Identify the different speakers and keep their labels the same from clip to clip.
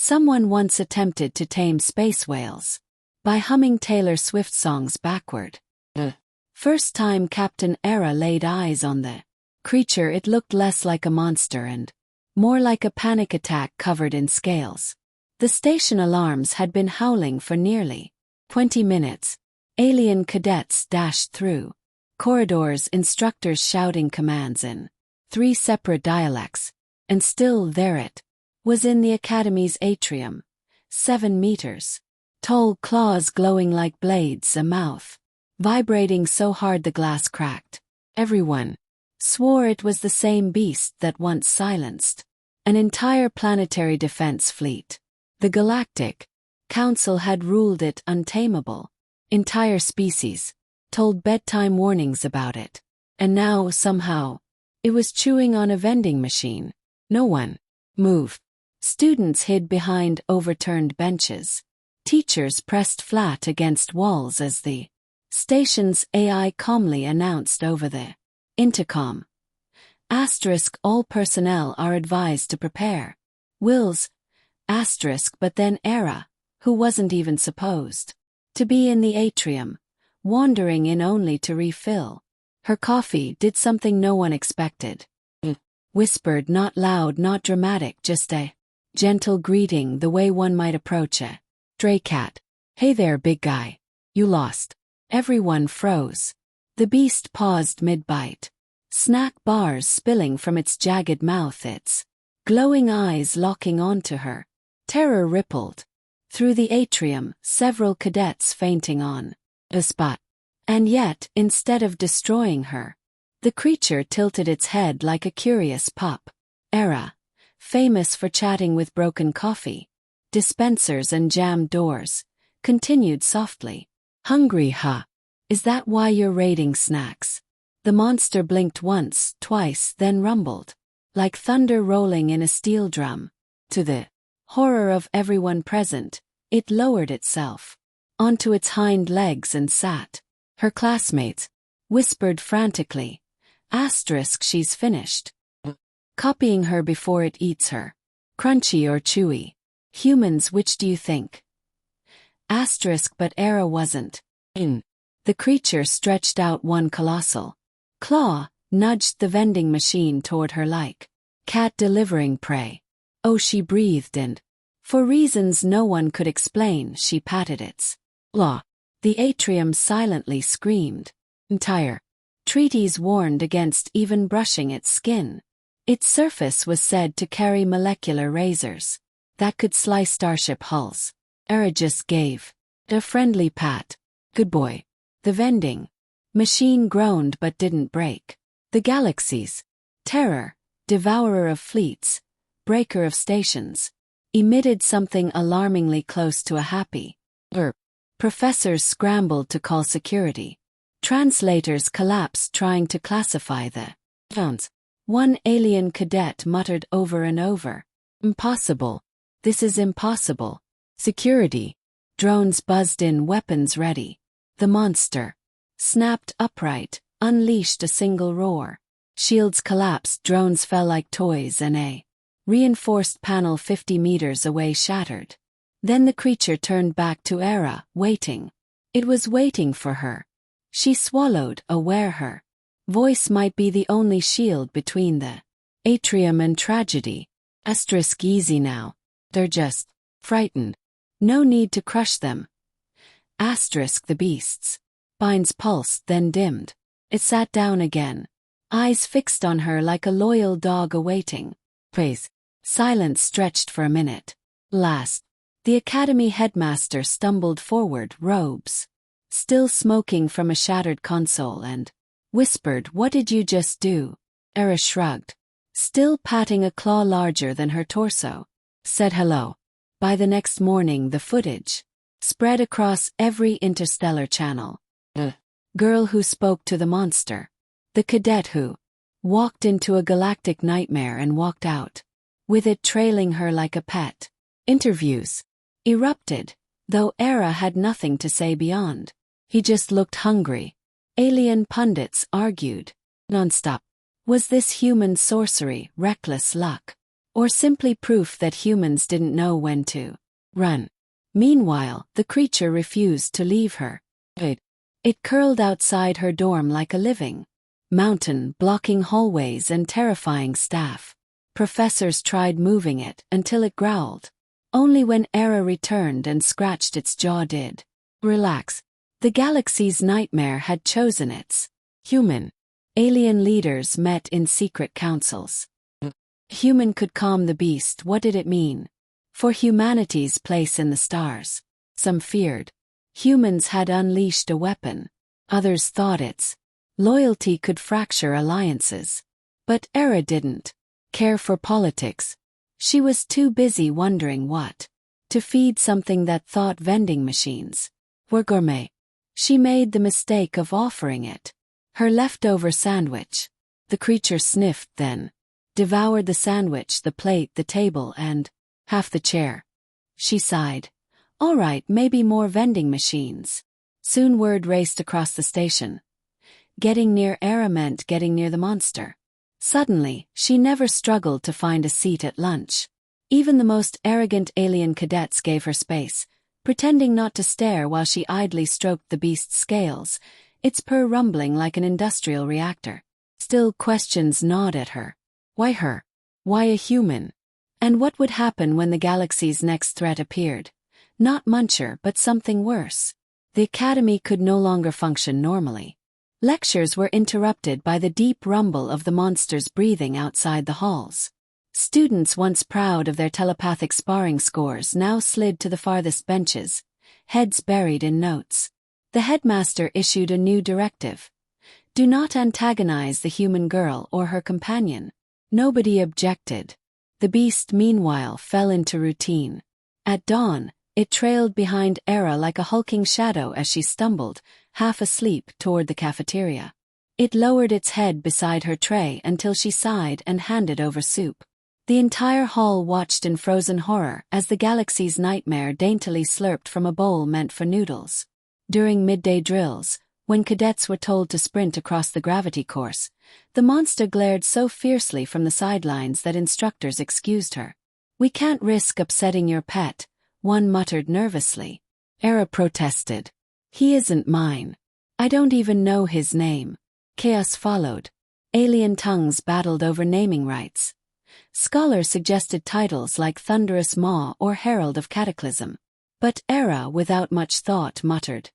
Speaker 1: Someone once attempted to tame space whales by humming Taylor Swift songs backward. The first time Captain Era laid eyes on the creature, it looked less like a monster and more like a panic attack covered in scales. The station alarms had been howling for nearly 20 minutes. Alien cadets dashed through corridors, instructors shouting commands in 3 separate dialects, and still there it was in the academy's atrium, 7 meters tall, claws glowing like blades, a mouth vibrating so hard the glass cracked. Everyone swore it was the same beast that once silenced an entire planetary defense fleet. The Galactic Council had ruled it untamable. Entire species told bedtime warnings about it. And now, somehow, it was chewing on a vending machine. No one moved. Students hid behind overturned benches. Teachers pressed flat against walls as the station's AI calmly announced over the intercom. All personnel are advised to prepare. Wills, but then Era, who wasn't even supposed to be in the atrium, wandering in only to refill her coffee, did something no one expected. Whispered, not loud, not dramatic, just a gentle greeting, the way one might approach a stray cat. "Hey there, big guy. You lost." Everyone froze. The beast paused mid-bite. Snack bars spilling from its jagged mouth, its glowing eyes locking onto her. Terror rippled through the atrium, several cadets fainting on the spot. And yet, instead of destroying her, the creature tilted its head like a curious pup. Era, famous for chatting with broken coffee dispensers and jammed doors, continued softly. "Hungry, huh? Is that why you're raiding snacks?" The monster blinked once, twice, then rumbled like thunder rolling in a steel drum. To the horror of everyone present, it lowered itself onto its hind legs and sat. Her classmates whispered frantically, "She's finished copying her before it eats her." Crunchy or chewy? Humans, which do you think? But Era wasn't in. The creature stretched out one colossal claw, nudged the vending machine toward her like cat delivering prey. Oh, she breathed, and for reasons no one could explain, she patted its claw. The atrium silently screamed. Entire treaties warned against even brushing its skin. Its surface was said to carry molecular razors that could slice starship hulls. Era just gave a friendly pat. "Good boy." The vending machine groaned but didn't break. The galaxy's terror, devourer of fleets, breaker of stations, emitted something alarmingly close to a happy burp. Professors scrambled to call security. Translators collapsed trying to classify the sounds. One alien cadet muttered over and over, "Impossible. This is impossible." Security drones buzzed in, weapons ready. The monster snapped upright, unleashed a single roar. Shields collapsed, drones fell like toys, and a reinforced panel 50 meters away shattered. Then the creature turned back to Era, waiting. It was waiting for her. She swallowed, aware her voice might be the only shield between the atrium and tragedy. Easy now. They're just frightened. No need to crush them. The beast's spines pulsed, then dimmed. It sat down again, eyes fixed on her like a loyal dog awaiting praise. Silence stretched for a minute. Last, the academy headmaster stumbled forward, robes still smoking from a shattered console, and whispered, "What did you just do?" Era shrugged, still patting a claw larger than her torso. Said hello. By the next morning, the footage spread across every interstellar channel. The girl who spoke to the monster. The cadet who walked into a galactic nightmare and walked out with it trailing her like a pet. Interviews erupted, though Era had nothing to say beyond. He just looked hungry. Alien pundits argued nonstop. Was this human sorcery, reckless luck, Or simply proof that humans didn't know when to run? Meanwhile, the creature refused to leave her. It curled outside her dorm like a living mountain, blocking hallways and terrifying staff. Professors tried moving it until it growled. Only when Era returned and scratched its jaw did relax. The galaxy's nightmare had chosen its human. Alien leaders met in secret councils. Human could calm the beast. What did it mean for humanity's place in the stars? Some feared humans had unleashed a weapon. Others thought its loyalty could fracture alliances. But Era didn't care for politics. She was too busy wondering what to feed something that thought vending machines were gourmet. She made the mistake of offering it her leftover sandwich. The creature sniffed, then devoured the sandwich, the plate, the table, and half the chair. She sighed. All right, maybe more vending machines. Soon word raced across the station. Getting near Era meant getting near the monster. Suddenly, she never struggled to find a seat at lunch. Even the most arrogant alien cadets gave her space, pretending not to stare while she idly stroked the beast's scales, its purr rumbling like an industrial reactor. Still, questions gnawed at her. Why her? Why a human? And what would happen when the galaxy's next threat appeared? Not Muncher, but something worse. The academy could no longer function normally. Lectures were interrupted by the deep rumble of the monster's breathing outside the halls. Students once proud of their telepathic sparring scores now slid to the farthest benches, heads buried in notes. The headmaster issued a new directive. Do not antagonize the human girl or her companion. Nobody objected. The beast, meanwhile, fell into routine. At dawn, it trailed behind Era like a hulking shadow as she stumbled, half asleep, toward the cafeteria. It lowered its head beside her tray until she sighed and handed over soup. The entire hall watched in frozen horror as the galaxy's nightmare daintily slurped from a bowl meant for noodles. During midday drills, when cadets were told to sprint across the gravity course, the monster glared so fiercely from the sidelines that instructors excused her. We can't risk upsetting your pet, one muttered nervously. Era protested. He isn't mine. I don't even know his name. Chaos followed. Alien tongues battled over naming rights. Scholars suggested titles like Thunderous Maw or Herald of Cataclysm. But Era, without much thought, muttered,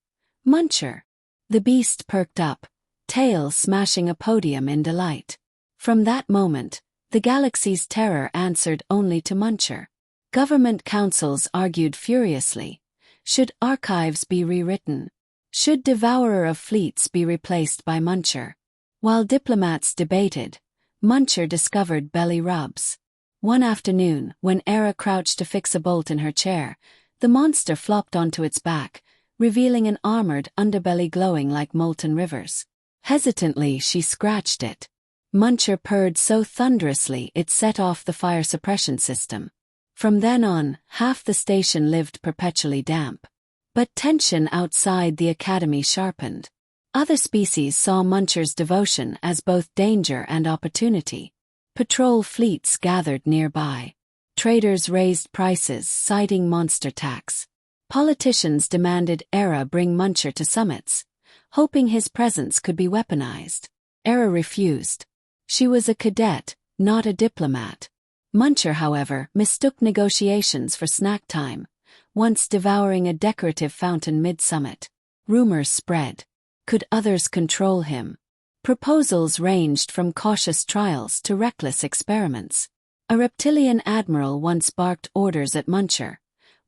Speaker 1: Muncher. The beast perked up, tail smashing a podium in delight. From that moment, the galaxy's terror answered only to Muncher. Government councils argued furiously. Should archives be rewritten? Should Devourer of Fleets be replaced by Muncher? While diplomats debated, Muncher discovered belly rubs. One afternoon, when Era crouched to fix a bolt in her chair, the monster flopped onto its back, revealing an armored underbelly glowing like molten rivers. Hesitantly, she scratched it. Muncher purred so thunderously it set off the fire suppression system. From then on, half the station lived perpetually damp. But tension outside the academy sharpened. Other species saw Muncher's devotion as both danger and opportunity. Patrol fleets gathered nearby. Traders raised prices, citing monster tax. Politicians demanded Era bring Muncher to summits, hoping his presence could be weaponized. Era refused. She was a cadet, not a diplomat. Muncher, however, mistook negotiations for snack time, once devouring a decorative fountain mid-summit. Rumors spread. Could others control him? Proposals ranged from cautious trials to reckless experiments. A reptilian admiral once barked orders at Muncher,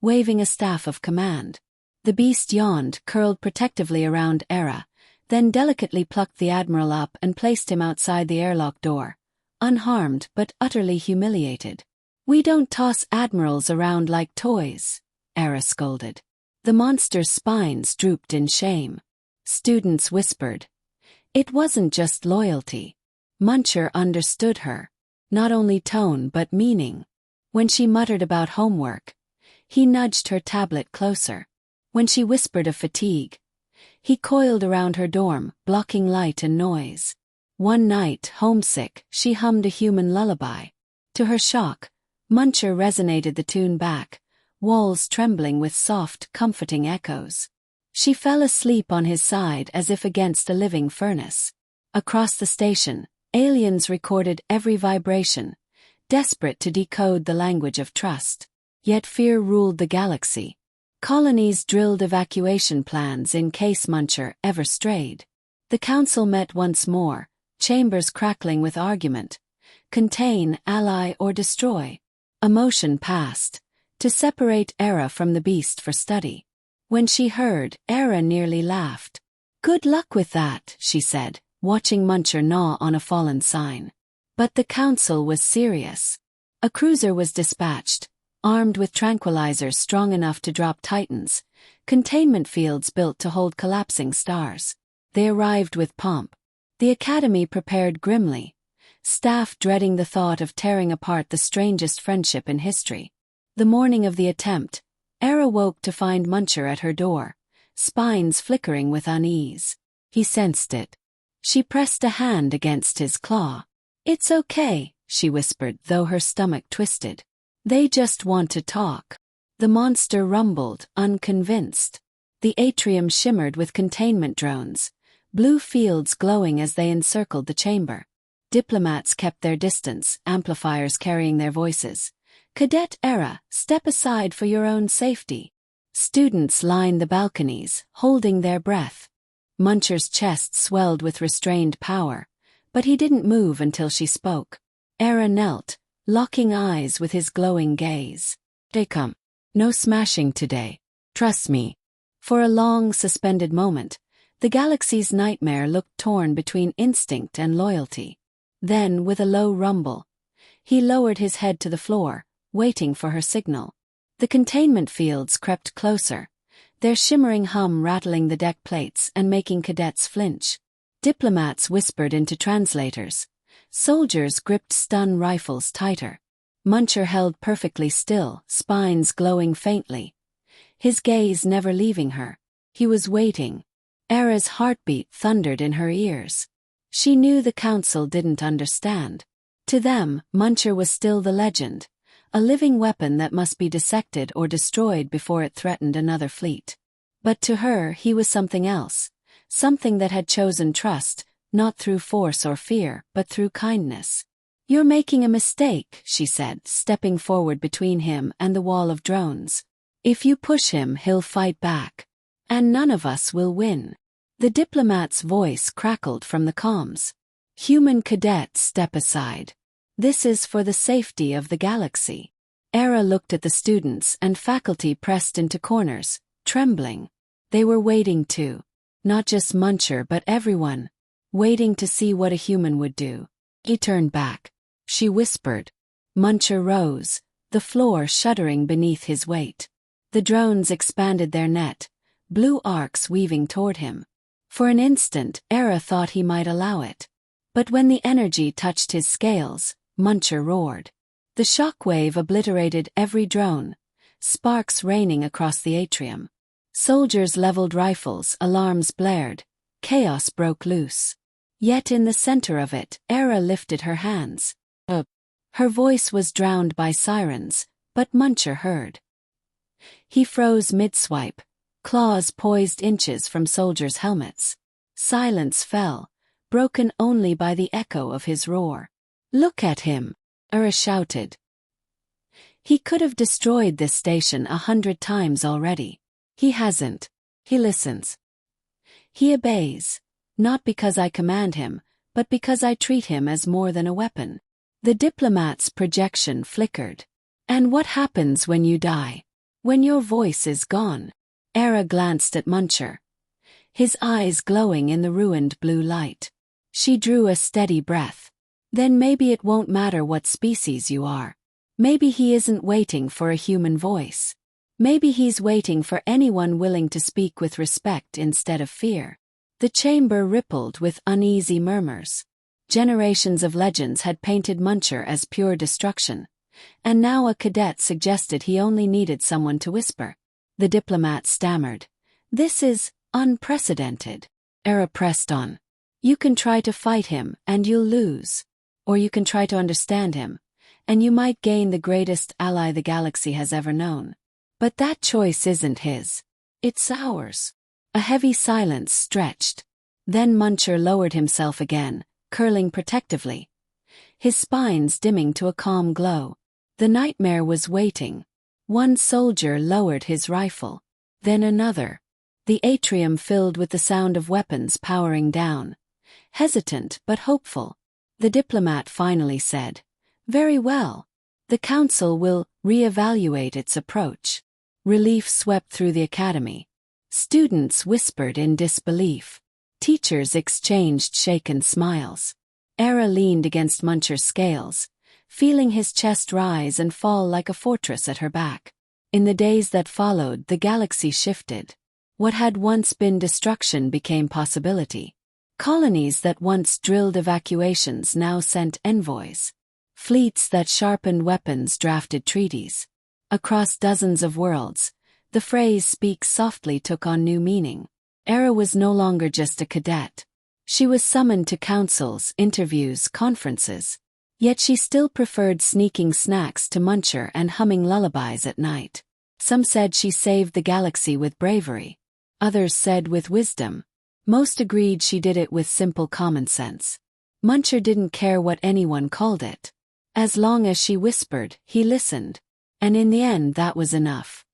Speaker 1: waving a staff of command. The beast yawned, curled protectively around Era, then delicately plucked the admiral up and placed him outside the airlock door, unharmed but utterly humiliated. We don't toss admirals around like toys, Era scolded. The monster's spines drooped in shame. Students whispered. It wasn't just loyalty. Muncher understood her. Not only tone but meaning. When she muttered about homework, he nudged her tablet closer. When she whispered of fatigue, he coiled around her dorm, blocking light and noise. One night, homesick, she hummed a human lullaby. To her shock, Muncher resonated the tune back, walls trembling with soft, comforting echoes. She fell asleep on his side as if against a living furnace. Across the station, aliens recorded every vibration, desperate to decode the language of trust. Yet fear ruled the galaxy. Colonies drilled evacuation plans in case Muncher ever strayed. The council met once more, chambers crackling with argument. Contain, ally, or destroy. A motion passed, to separate Era from the beast for study. When she heard, Era nearly laughed. "Good luck with that," she said, watching Muncher gnaw on a fallen sign. But the council was serious. A cruiser was dispatched, armed with tranquilizers strong enough to drop titans, containment fields built to hold collapsing stars. They arrived with pomp. The Academy prepared grimly, staff dreading the thought of tearing apart the strangest friendship in history. The morning of the attempt, Era woke to find Muncher at her door, spines flickering with unease. He sensed it. She pressed a hand against his claw. "It's okay," she whispered, though her stomach twisted. "They just want to talk." The monster rumbled, unconvinced. The atrium shimmered with containment drones, blue fields glowing as they encircled the chamber. Diplomats kept their distance, amplifiers carrying their voices. "Cadet Era, step aside for your own safety." Students lined the balconies, holding their breath. Muncher's chest swelled with restrained power, but he didn't move until she spoke. Era knelt, locking eyes with his glowing gaze. "They come. No smashing today. Trust me." For a long, suspended moment, the galaxy's nightmare looked torn between instinct and loyalty. Then, with a low rumble, he lowered his head to the floor, waiting for her signal. The containment fields crept closer, their shimmering hum rattling the deck plates and making cadets flinch. Diplomats whispered into translators. Soldiers gripped stun rifles tighter. Muncher held perfectly still, spines glowing faintly, his gaze never leaving her. He was waiting. Era's heartbeat thundered in her ears. She knew the council didn't understand. To them, Muncher was still the legend, a living weapon that must be dissected or destroyed before it threatened another fleet. But to her, he was something else, something that had chosen trust, not through force or fear, but through kindness. "You're making a mistake," she said, stepping forward between him and the wall of drones. "If you push him, he'll fight back. And none of us will win." The diplomat's voice crackled from the comms. "Human cadets, step aside. This is for the safety of the galaxy." Era looked at the students and faculty pressed into corners, trembling. They were waiting too. Not just Muncher but everyone. Waiting to see what a human would do. He turned back. She whispered. Muncher rose, the floor shuddering beneath his weight. The drones expanded their net, blue arcs weaving toward him. For an instant, Era thought he might allow it. But when the energy touched his scales, Muncher roared. The shockwave obliterated every drone, sparks raining across the atrium. Soldiers leveled rifles, alarms blared, chaos broke loose. Yet in the center of it, Era lifted her hands. Her voice was drowned by sirens, but Muncher heard. He froze mid-swipe, claws poised inches from soldiers' helmets. Silence fell, broken only by the echo of his roar. "Look at him!" Era shouted. "He could have destroyed this station 100 times already. He hasn't. He listens. He obeys, not because I command him, but because I treat him as more than a weapon." The diplomat's projection flickered. "And what happens when you die? When your voice is gone?" Era glanced at Muncher, his eyes glowing in the ruined blue light. She drew a steady breath. "Then maybe it won't matter what species you are. Maybe he isn't waiting for a human voice. Maybe he's waiting for anyone willing to speak with respect instead of fear." The chamber rippled with uneasy murmurs. Generations of legends had painted Muncher as pure destruction, and now a cadet suggested he only needed someone to whisper. The diplomat stammered. "This is unprecedented." Era pressed on. "You can try to fight him, and you'll lose. Or you can try to understand him, and you might gain the greatest ally the galaxy has ever known. But that choice isn't his. It's ours. A heavy silence stretched. Then Muncher lowered himself again, curling protectively, his spines dimming to a calm glow. The nightmare was waiting. One soldier lowered his rifle. Then another. The atrium filled with the sound of weapons powering down. Hesitant but hopeful, the diplomat finally said, "Very well. The Council will re-evaluate its approach." Relief swept through the academy. Students whispered in disbelief. Teachers exchanged shaken smiles. Era leaned against Muncher's scales, feeling his chest rise and fall like a fortress at her back. In the days that followed, the galaxy shifted. What had once been destruction became possibility. Colonies that once drilled evacuations now sent envoys. Fleets that sharpened weapons drafted treaties. Across dozens of worlds, the phrase "speak softly" took on new meaning. Era was no longer just a cadet. She was summoned to councils, interviews, conferences. Yet she still preferred sneaking snacks to Muncher and humming lullabies at night. Some said she saved the galaxy with bravery. Others said with wisdom. Most agreed she did it with simple common sense. Muncher didn't care what anyone called it. As long as she whispered, he listened. And in the end that was enough.